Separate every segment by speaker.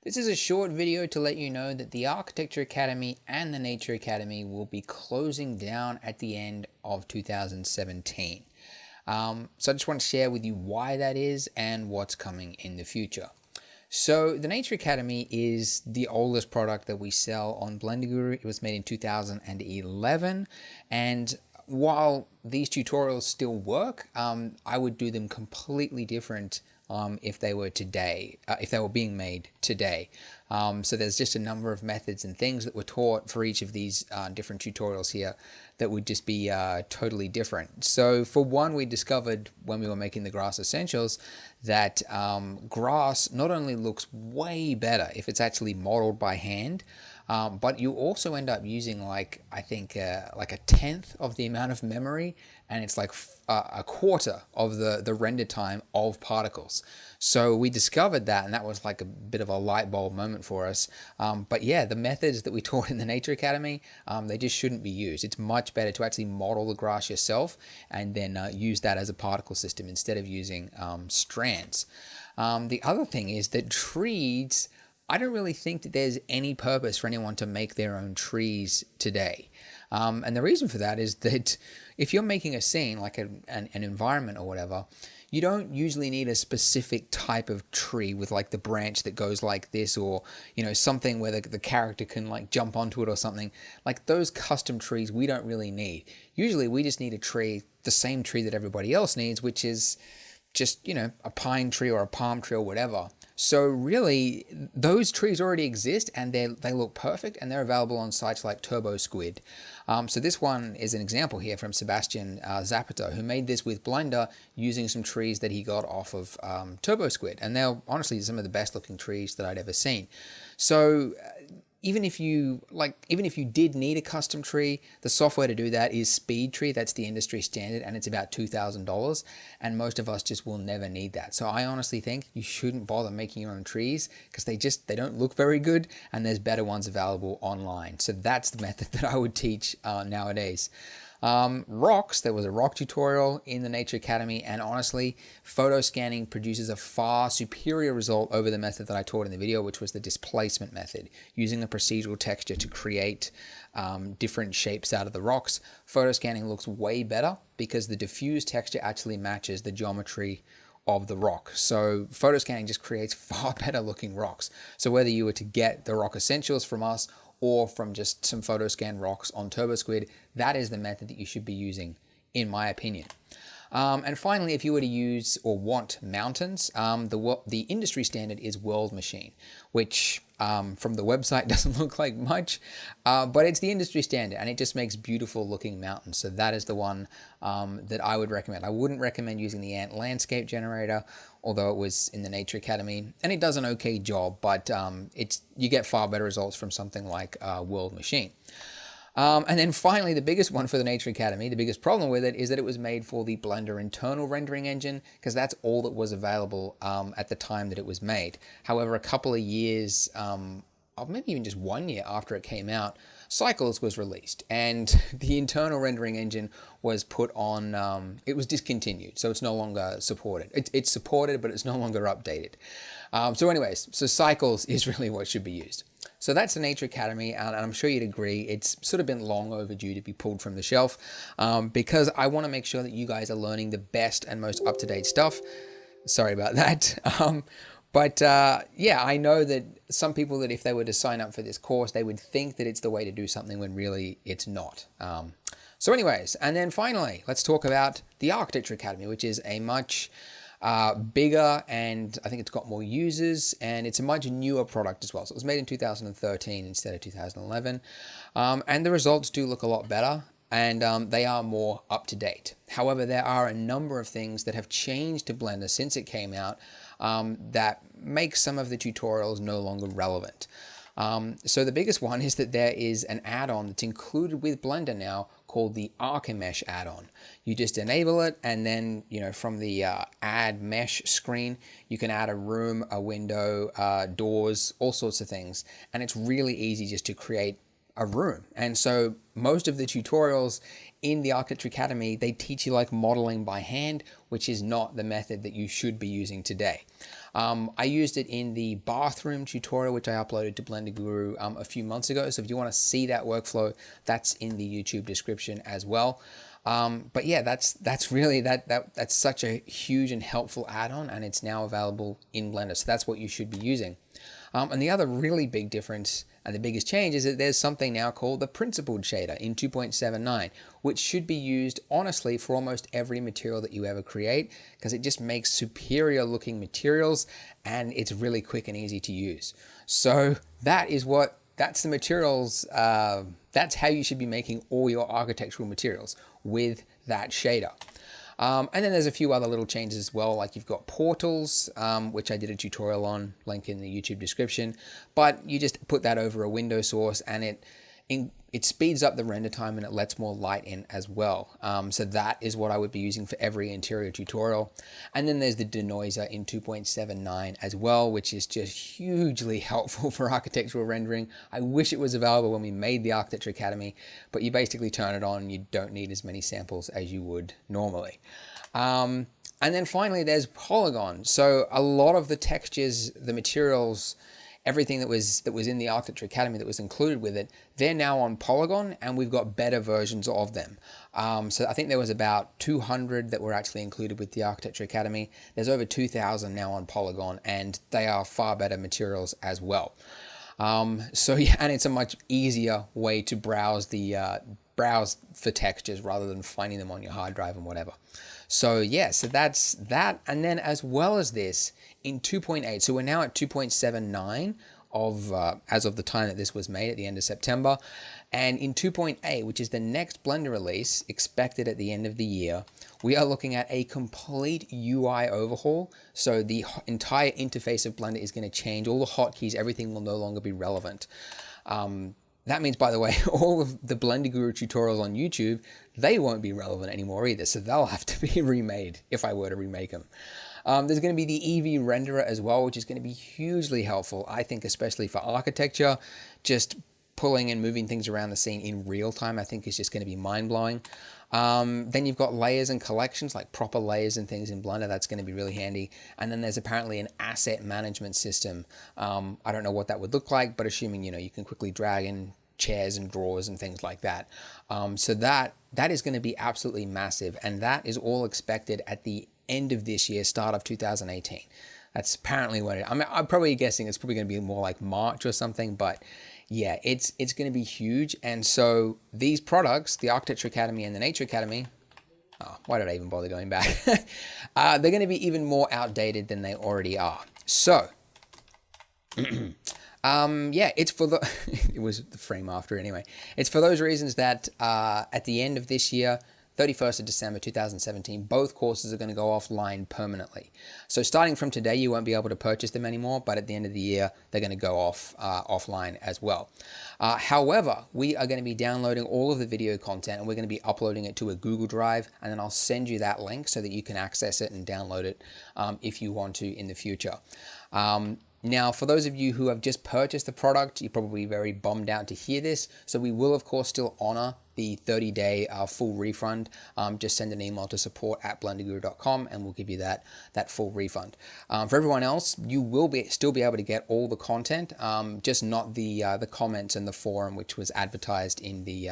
Speaker 1: This is a short video to let you know that the Architecture Academy and the Nature Academy will be closing down at the end of 2017. So I just want to share with you why that is and what's coming in the future. So the Nature Academy is the oldest product that we sell on Blender Guru. It was made in 2011, and while these tutorials still work, I would do them completely different if they were today, if they were being made today. So there's just a number of methods and things that were taught for each of these different tutorials here that would just be totally different. So for one, we discovered when we were making the grass essentials that grass not only looks way better if it's actually modeled by hand, but you also end up using like a tenth of the amount of memory, and it's like a quarter of the render time of particles. So we discovered that, and that was like a bit of a light bulb moment for us. But yeah, the methods that we taught in the Nature Academy, they just shouldn't be used. It's much better to actually model the grass yourself and then use that as a particle system instead of using strands. The other thing is that trees, I don't really think that there's any purpose for anyone to make their own trees today. And the reason for that is that if you're making a scene, like an environment or whatever, you don't usually need a specific type of tree with like the branch that goes like this, or something where the character can like jump onto it or something. Like those custom trees we don't really need. Usually we just need a tree, the same tree that everybody else needs, which is just a pine tree or a palm tree or whatever. So really, those trees already exist, and they look perfect, and they're available on sites like TurboSquid. So this one is an example here from Sebastian Zapata, who made this with Blender using some trees that he got off of TurboSquid, and they're honestly some of the best looking trees that I'd ever seen. So even if you did need a custom tree, the software to do that is SpeedTree. That's the industry standard, and it's about $2,000, and most of us just will never need that. So I honestly think you shouldn't bother making your own trees, because they don't look very good, and there's better ones available online. So that's the method that I would teach nowadays. Rocks, there was a rock tutorial in the Nature Academy, and honestly, photo scanning produces a far superior result over the method that I taught in the video, which was the displacement method, using a procedural texture to create different shapes out of the rocks. Photo scanning looks way better because the diffuse texture actually matches the geometry of the rock. So photo scanning just creates far better looking rocks. So whether you were to get the rock essentials from us or from just some photo scan rocks on TurboSquid, that is the method that you should be using, in my opinion. And finally, if you were to use or want mountains, the industry standard is World Machine, which from the website doesn't look like much, but it's the industry standard, and it just makes beautiful looking mountains. So that is the one that I would recommend. I wouldn't recommend using the Ant Landscape Generator, although it was in the Nature Academy, and it does an okay job, but you get far better results from something like World Machine. And then finally, the biggest one for the Nature Academy, the biggest problem with it is that it was made for the Blender internal rendering engine, because that's all that was available at the time that it was made. However, a couple of years, or maybe even just 1 year after it came out, Cycles was released, and the internal rendering engine was put on, it was discontinued, so it's no longer supported. It's supported, but it's no longer updated. So anyways, so Cycles is really what should be used. So that's the Nature Academy, and I'm sure you'd agree it's sort of been long overdue to be pulled from the shelf, because I want to make sure that you guys are learning the best and most up-to-date stuff. Sorry about that. Yeah, I know that some people, that if they were to sign up for this course, they would think that it's the way to do something when really it's not. So anyways, and then finally, let's talk about the Architecture Academy, which is a much bigger, and I think it's got more users, and it's a much newer product as well. So it was made in 2013 instead of 2011, and the results do look a lot better, and they are more up to date. However, there are a number of things that have changed to Blender since it came out that make some of the tutorials no longer relevant. So the biggest one is that there is an add-on that's included with Blender now called the Archimesh add-on. You just enable it, and then from the add mesh screen, you can add a room, a window, doors, all sorts of things, and it's really easy just to create a room. And so most of the tutorials in the Architecture Academy, they teach you like modeling by hand, which is not the method that you should be using today. I used it in the bathroom tutorial, which I uploaded to Blender Guru a few months ago. So if you want to see that workflow, that's in the YouTube description as well. But yeah, that's really that's such a huge and helpful add-on, and it's now available in Blender. So that's what you should be using. And the other really big difference and the biggest change is that there's something now called the principled shader in 2.79, which should be used honestly for almost every material that you ever create, because it just makes superior looking materials and it's really quick and easy to use. So that's the materials, that's how you should be making all your architectural materials, with that shader. And then there's a few other little changes as well, like you've got portals, which I did a tutorial on, link in the YouTube description, but you just put that over a window source and it speeds up the render time and it lets more light in as well. So that is what I would be using for every interior tutorial. And then there's the denoiser in 2.79 as well, which is just hugely helpful for architectural rendering. I wish it was available when we made the Architecture Academy, but you basically turn it on and you don't need as many samples as you would normally. And then finally, there's Polygon. So a lot of the textures, the materials, everything that was in the Architecture Academy that was included with it, they're now on Polygon, and we've got better versions of them. So I think there was about 200 that were actually included with the Architecture Academy. There's over 2,000 now on Polygon, and they are far better materials as well. So yeah, and it's a much easier way to browse for textures rather than finding them on your hard drive and whatever. So yeah, so that's that. And then as well as this, in 2.8, so we're now at 2.79 as of the time that this was made at the end of September. And in 2.8, which is the next Blender release expected at the end of the year, we are looking at a complete UI overhaul. So the entire interface of Blender is going to change. All the hotkeys, everything will no longer be relevant. That means, by the way, all of the Blender Guru tutorials on YouTube, they won't be relevant anymore either. So they'll have to be remade if I were to remake them. There's going to be the Eevee renderer as well, which is going to be hugely helpful, I think, especially for architecture. Just pulling and moving things around the scene in real time, I think, is just going to be mind-blowing. Then you've got layers and collections, like proper layers and things in Blender. That's going to be really handy. And then there's apparently an asset management system. I don't know what that would look like, but assuming, you can quickly drag in chairs and drawers and things like that. So that is going to be absolutely massive. And that is all expected at the end of this year, start of 2018. That's apparently what I'm probably guessing it's probably going to be more like March or something, but yeah, it's going to be huge. And so these products, the Architecture Academy and the Nature Academy, why did I even bother going back? They're going to be even more outdated than they already are. So, yeah, it's for the, it was the frame after anyway. It's for those reasons that at the end of this year, 31st of December 2017, both courses are going to go offline permanently. So starting from today, you won't be able to purchase them anymore, but at the end of the year, they're going to go offline as well. However, we are going to be downloading all of the video content and we're going to be uploading it to a Google Drive, and then I'll send you that link so that you can access it and download it if you want to in the future. Now, for those of you who have just purchased the product, you're probably very bummed out to hear this. So we will, of course, still honor the 30-day full refund. Just send an email to support@blenderguru.com and we'll give you that full refund. For everyone else, you will still be able to get all the content, just not the comments and the forum, which was advertised in the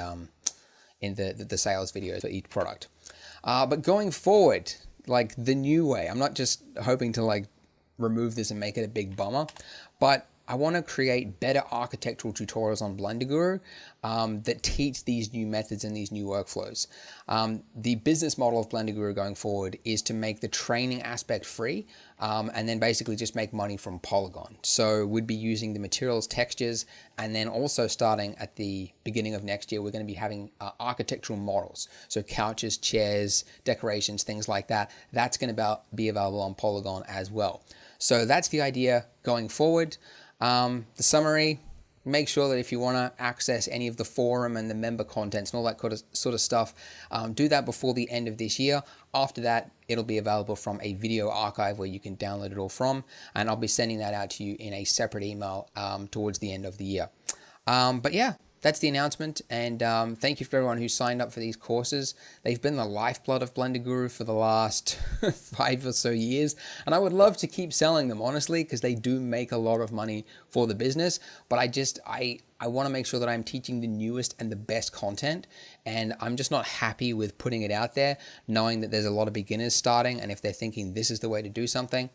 Speaker 1: sales videos for each product. But going forward, like the new way, I'm not just hoping to remove this and make it a big bummer, but I want to create better architectural tutorials on Blender Guru that teach these new methods and these new workflows. The business model of Blender Guru going forward is to make the training aspect free and then basically just make money from Polygon. So we'd be using the materials, textures, and then also starting at the beginning of next year, we're going to be having architectural models. So couches, chairs, decorations, things like that. That's going to be available on Polygon as well. So that's the idea going forward. The summary, make sure that if you want to access any of the forum and the member contents and all that sort of stuff, do that before the end of this year. After that, it'll be available from a video archive where you can download it all from, and I'll be sending that out to you in a separate email towards the end of the year. But yeah, that's the announcement. And thank you for everyone who signed up for these courses. They've been the lifeblood of Blender Guru for the last 5 or so years. And I would love to keep selling them, honestly, because they do make a lot of money for the business. But I want to make sure that I'm teaching the newest and the best content. And I'm just not happy with putting it out there, knowing that there's a lot of beginners starting. And if they're thinking this is the way to do something,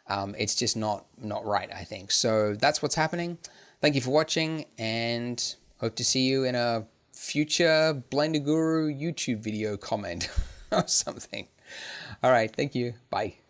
Speaker 1: it's just not right, I think. So that's what's happening. Thank you for watching, and hope to see you in a future Blender Guru YouTube video comment or something. All right, thank you. Bye.